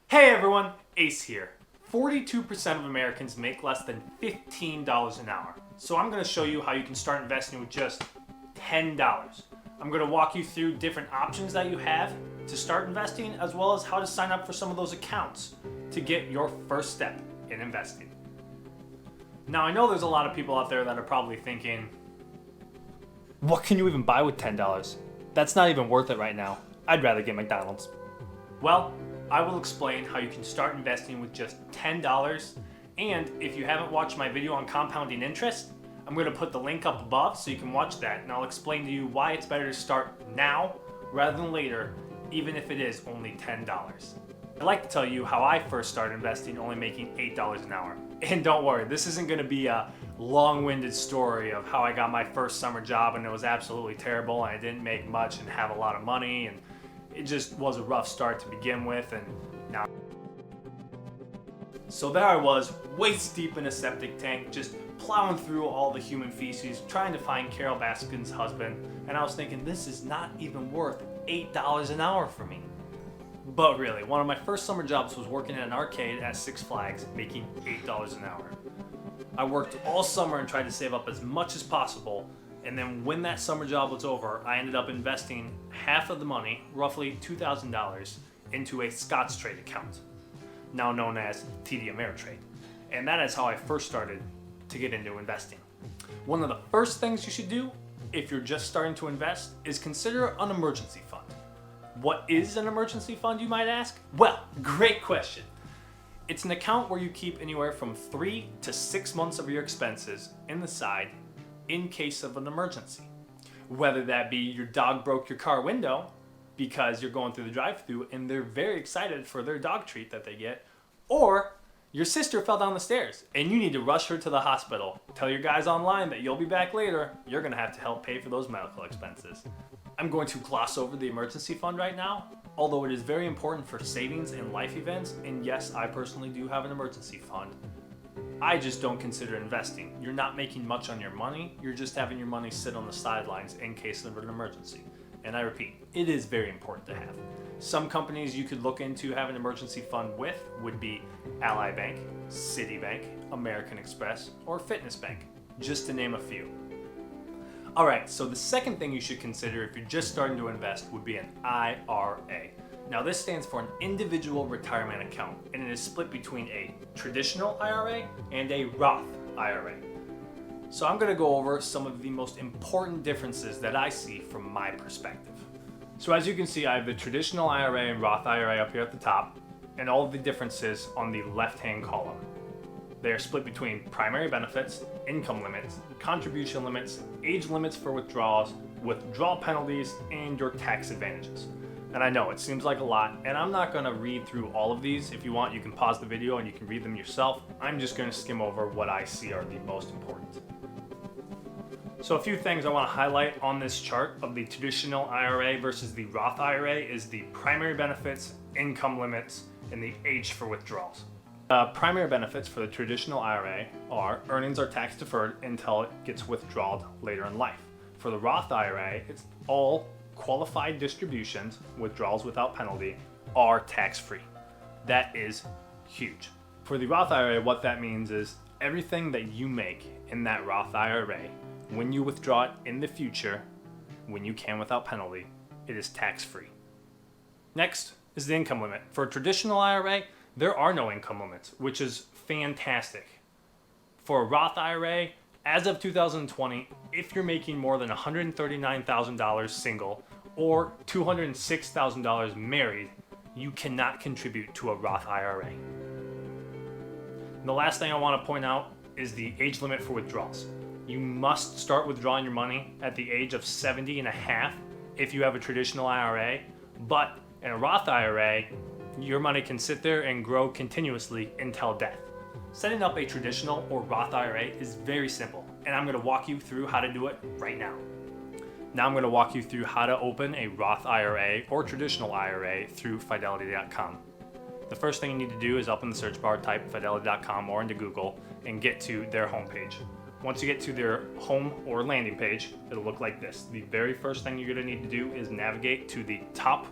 Hey everyone, Ace here. 42% of Americans make less than $15 an hour. So I'm going to show you how you can start investing with just $10. I'm going to walk you through different options that you have to start investing, as well as how to sign up for some of those accounts to get your first step in investing. Now I know there's a lot of people out there that are probably thinking, what can you even buy with $10? That's not even worth it right now. I'd rather get McDonald's. Well, I will explain how you can start investing with just $10, and if you haven't watched my video on compounding interest, I'm going to put the link up above so you can watch that, and I'll explain to you why it's better to start now rather than later, even if it is only $10. I'd like to tell you how I first started investing, only making $8 an hour. And don't worry, this isn't going to be a long-winded story of how I got my first summer job and it was absolutely terrible and I didn't make much and have a lot of money, and it just was a rough start to begin with, and now. So there I was, waist deep in a septic tank, just plowing through all the human feces, trying to find Carol Baskin's husband, and I was thinking, this is not even worth $8 an hour for me. But really, one of my first summer jobs was working at an arcade at Six Flags, making $8 an hour. I worked all summer and tried to save up as much as possible, and then when that summer job was over, I ended up investing half of the money, roughly $2,000, into a Scottrade account, now known as TD Ameritrade. And that is how I first started to get into investing. One of the first things you should do if you're just starting to invest is consider an emergency fund. What is an emergency fund, you might ask? Well, great question. It's an account where you keep anywhere from 3 to 6 months of your expenses in the side in case of an emergency. Whether that be your dog broke your car window because you're going through the drive-thru and they're very excited for their dog treat that they get, or your sister fell down the stairs and you need to rush her to the hospital. Tell your guys online that you'll be back later. You're going to have to help pay for those medical expenses. I'm going to gloss over the emergency fund right now, although it is very important for savings and life events, and yes, I personally do have an emergency fund. I just don't consider investing. You're not making much on your money, you're just having your money sit on the sidelines in case of an emergency. And I repeat, it is very important to have. Some companies you could look into having an emergency fund with would be Ally Bank, Citibank, American Express, or Fitness Bank, just to name a few. Alright, so the second thing you should consider if you're just starting to invest would be an IRA. Now this stands for an individual retirement account, and it is split between a traditional IRA and a Roth IRA. So I'm going to go over some of the most important differences that I see from my perspective. So as you can see, I have the traditional IRA and Roth IRA up here at the top, and all of the differences on the left-hand column. They are split between primary benefits, income limits, contribution limits, age limits for withdrawals, withdrawal penalties, and your tax advantages. And I know it seems like a lot, and I'm not going to read through all of these. If you want, you can pause the video and you can read them yourself. I'm just going to skim over what I see are the most important. So a few things I want to highlight on this chart of the traditional IRA versus the Roth IRA is the primary benefits, income limits, and the age for withdrawals. Primary benefits for the traditional IRA are earnings are tax deferred until it gets withdrawn later in life. For the Roth IRA, it's all qualified distributions, withdrawals without penalty, are tax-free. That is huge. For the Roth IRA, what that means is everything that you make in that Roth IRA, when you withdraw it in the future, when you can without penalty, it is tax-free. Next is the income limit. For a traditional IRA, there are no income limits, which is fantastic. For a Roth IRA, as of 2020, if you're making more than $139,000 single or $206,000 married, you cannot contribute to a Roth IRA. And the last thing I want to point out is the age limit for withdrawals. You must start withdrawing your money at the age of 70 and a half if you have a traditional IRA, but in a Roth IRA, your money can sit there and grow continuously until death. Setting up a traditional or Roth IRA is very simple, and I'm going to walk you through how to do it right now. Now I'm going to walk you through how to open a Roth IRA or traditional IRA through Fidelity.com. The first thing you need to do is up in the search bar, type Fidelity.com or into Google and get to their homepage. Once you get to their home or landing page, it'll look like this. The very first thing you're going to need to do is navigate to the top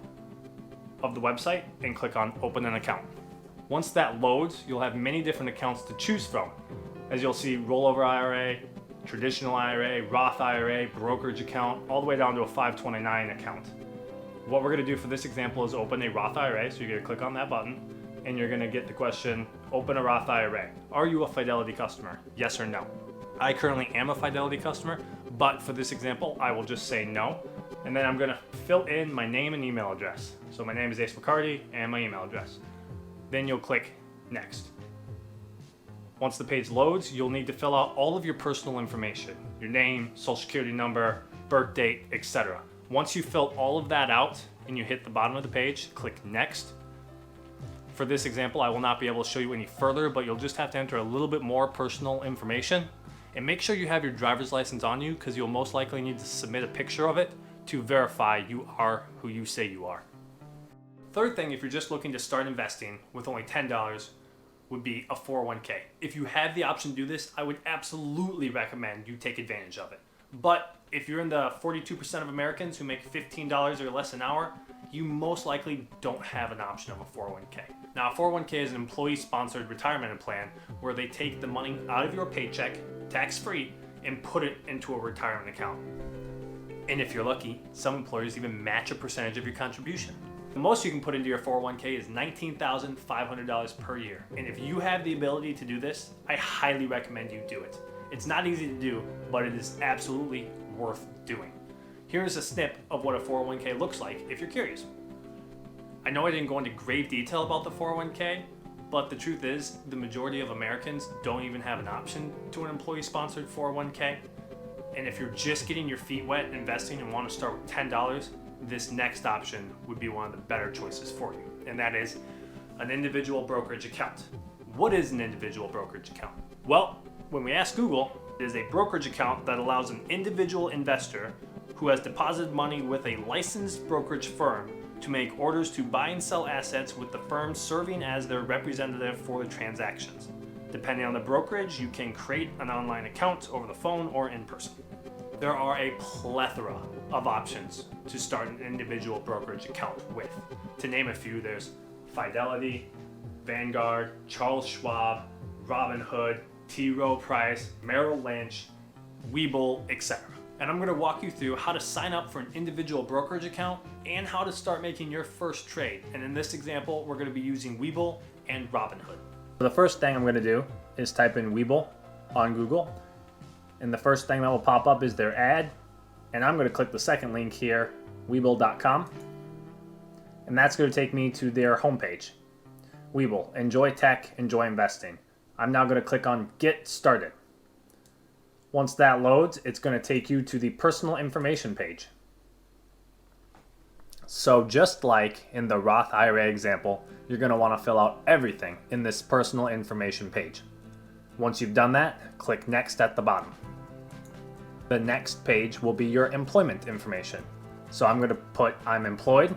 of the website and click on Open an Account. Once that loads, you'll have many different accounts to choose from. As you'll see, rollover IRA, traditional IRA, Roth IRA, brokerage account, all the way down to a 529 account. What we're going to do for this example is open a Roth IRA. So you're going to click on that button and you're going to get the question, open a Roth IRA. Are you a Fidelity customer? Yes or no? I currently am a Fidelity customer, but for this example, I will just say no. And then I'm going to fill in my name and email address. So my name is Ace McCarty and my email address. Then you'll click next. Once the page loads, you'll need to fill out all of your personal information, your name, social security number, birth date, etc. Once you fill all of that out and you hit the bottom of the page, click next. For this example, I will not be able to show you any further, but you'll just have to enter a little bit more personal information. And make sure you have your driver's license on you, because you'll most likely need to submit a picture of it to verify you are who you say you are. Third thing, if you're just looking to start investing with only $10, would be a 401k. If you have the option to do this, I would absolutely recommend you take advantage of it. But if you're in the 42% of Americans who make $15 or less an hour, you most likely don't have an option of a 401k. Now, a 401k is an employee-sponsored retirement plan where they take the money out of your paycheck, tax-free, and put it into a retirement account. And if you're lucky, some employers even match a percentage of your contribution. The most you can put into your 401k is $19,500 per year. And if you have the ability to do this, I highly recommend you do it. It's not easy to do, but it is absolutely worth doing. Here's a snip of what a 401k looks like if you're curious. I know I didn't go into great detail about the 401k, but the truth is the majority of Americans don't even have an option to an employee-sponsored 401k. And if you're just getting your feet wet investing and want to start with $10, this next option would be one of the better choices for you, and that is an individual brokerage account. What is an individual brokerage account? Well, when we ask Google, it is a brokerage account that allows an individual investor who has deposited money with a licensed brokerage firm to make orders to buy and sell assets, with the firm serving as their representative for the transactions. Depending on the brokerage, you can create an online account over the phone or in person. There are a plethora of options to start an individual brokerage account with. To name a few, there's Fidelity, Vanguard, Charles Schwab, Robinhood, T. Rowe Price, Merrill Lynch, Webull, etc. And I'm going to walk you through how to sign up for an individual brokerage account and how to start making your first trade. And in this example, we're going to be using Webull and Robinhood. The first thing I'm going to do is type in Webull on Google. And the first thing that will pop up is their ad. And I'm going to click the second link here, Webull.com. And that's going to take me to their homepage. Webull, enjoy tech, enjoy investing. I'm now going to click on Get Started. Once that loads, it's going to take you to the personal information page. So just like in the Roth IRA example, you're going to want to fill out everything in this personal information page. Once you've done that, click Next at the bottom. The next page will be your employment information. So I'm going to put I'm employed,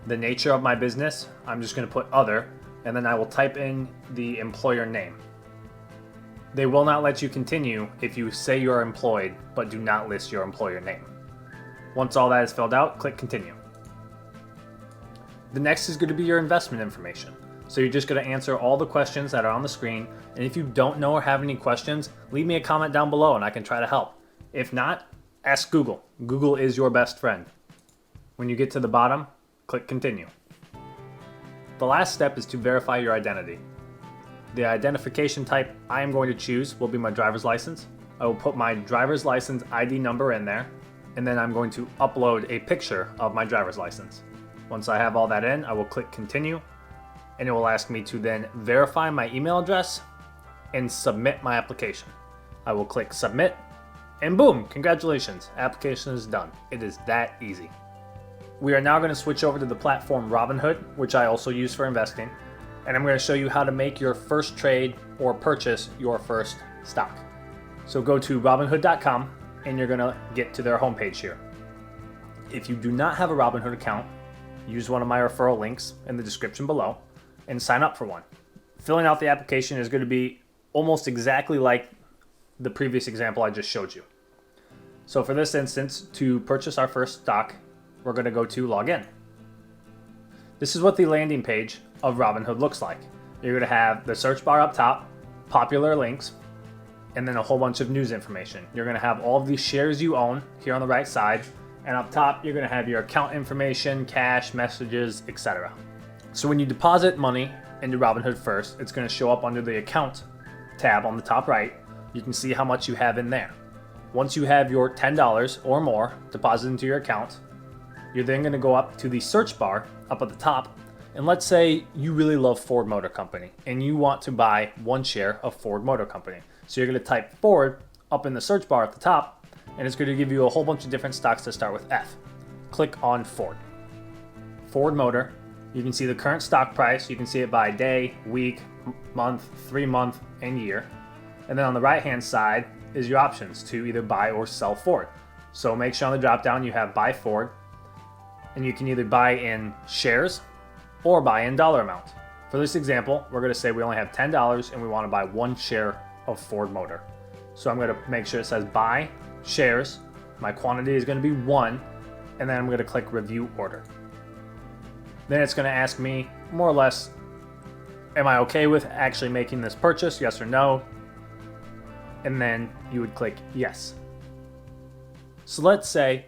the nature of my business, I'm just going to put other, and then I will type in the employer name. They will not let you continue if you say you are employed but do not list your employer name. Once all that is filled out, click continue. The next is going to be your investment information. So you're just going to answer all the questions that are on the screen, and if you don't know or have any questions, leave me a comment down below and I can try to help. If not, ask Google. Google is your best friend. When you get to the bottom, click continue. The last step is to verify your identity. The identification type I am going to choose will be my driver's license. I will put my driver's license ID number in there, and then I'm going to upload a picture of my driver's license. Once I have all that in, I will click continue, and it will ask me to then verify my email address and submit my application. I will click submit, and boom, congratulations, application is done. It is that easy. We are now going to switch over to the platform Robinhood, which I also use for investing, and I'm going to show you how to make your first trade or purchase your first stock. So go to Robinhood.com and you're going to get to their homepage here. If you do not have a Robinhood account, use one of my referral links in the description below and sign up for one. Filling out the application is going to be almost exactly like the previous example I just showed you. So for this instance, to purchase our first stock, we're going to go to login. This is what the landing page of Robinhood looks like. you're going to have the search bar up top, popular links, and then a whole bunch of news information. You're going to have all of these shares you own here on the right side, and up top you're going to have your account information, cash, messages, etc. So when you deposit money into Robinhood first, it's going to show up under the account tab on the top right. You can see how much you have in there. Once you have your $10 or more deposited into your account, you're then going to go up to the search bar up at the top, and let's say you really love Ford Motor Company and you want to buy one share of Ford Motor Company. So you're going to type Ford up in the search bar at the top, and it's going to give you a whole bunch of different stocks that start with F. Click on Ford. Ford Motor. You can see the current stock price. You can see it by day, week, month, 3-month, and year. And then on the right-hand side is your options to either buy or sell Ford. So make sure on the drop-down you have Buy Ford, and you can either buy in shares or buy in dollar amount. For this example, we're going to say we only have $10 and we want to buy one share of Ford Motor. So I'm going to make sure it says Buy Shares. My quantity is going to be 1, and then I'm going to click Review Order. Then it's going to ask me more or less, am I okay with actually making this purchase, yes or no? And then you would click yes. So let's say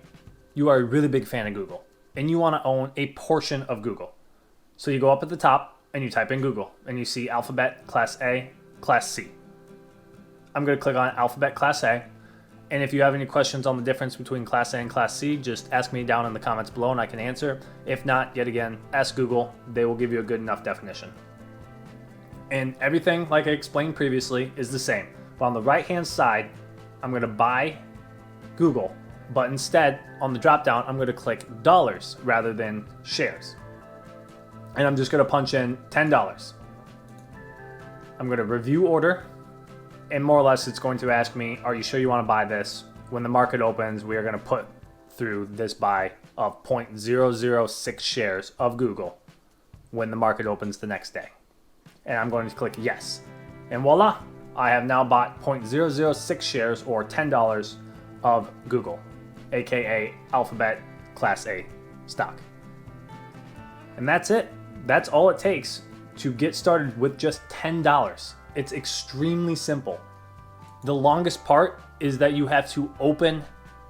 you are a really big fan of Google and you want to own a portion of Google. So you go up at the top and you type in Google and you see Alphabet Class A, Class C. I'm going to click on Alphabet Class A. And if you have any questions on the difference between Class A and Class C, just ask me down in the comments below and I can answer. If not, yet again, ask Google. They will give you a good enough definition. And everything, like I explained previously, is the same. But on the right-hand side, I'm going to buy Google. But instead, on the drop-down, I'm going to click dollars rather than shares. And I'm just going to punch in $10. I'm going to review order. And more or less, it's going to ask me, are you sure you want to buy this? When the market opens, we are going to put through this buy of 0.006 shares of Google when the market opens the next day. And I'm going to click yes. And voila, I have now bought 0.006 shares or $10 of Google, aka Alphabet Class A stock. And that's it. That's all it takes to get started with just $10. It's extremely simple. The longest part is that you have to open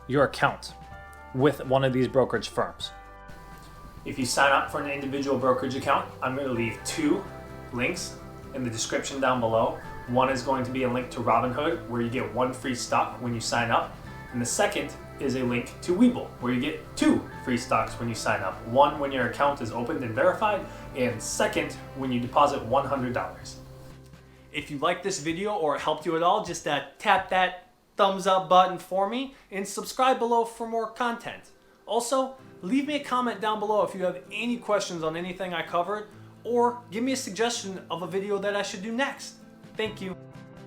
your account with one of these brokerage firms. If you sign up for an individual brokerage account, I'm going to leave 2 links in the description down below. One is going to be a link to Robinhood, where you get 1 free stock when you sign up. And the second is a link to Webull, where you get 2 free stocks when you sign up. One when your account is opened and verified, and second when you deposit $100. If you liked this video or it helped you at all, just tap that thumbs up button for me and subscribe below for more content. Also, leave me a comment down below if you have any questions on anything I covered, or give me a suggestion of a video that I should do next. Thank you.